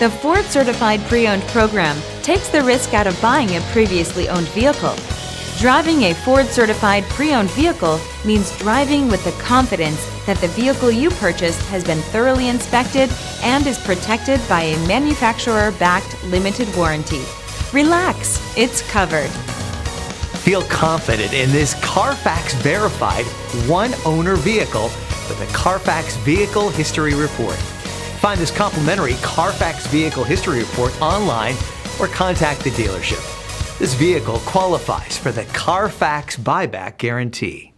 The Ford Certified Pre-Owned program takes the risk out of buying a previously owned vehicle. Driving a Ford Certified Pre-Owned vehicle means driving with the confidence that the vehicle you purchased has been thoroughly inspected and is protected by a manufacturer-backed limited warranty. Relax, it's covered. Feel confident in this Carfax verified one-owner vehicle with a Carfax Vehicle History Report. Find this complimentary Carfax Vehicle History Report online or contact the dealership. This vehicle qualifies for the Carfax Buyback Guarantee.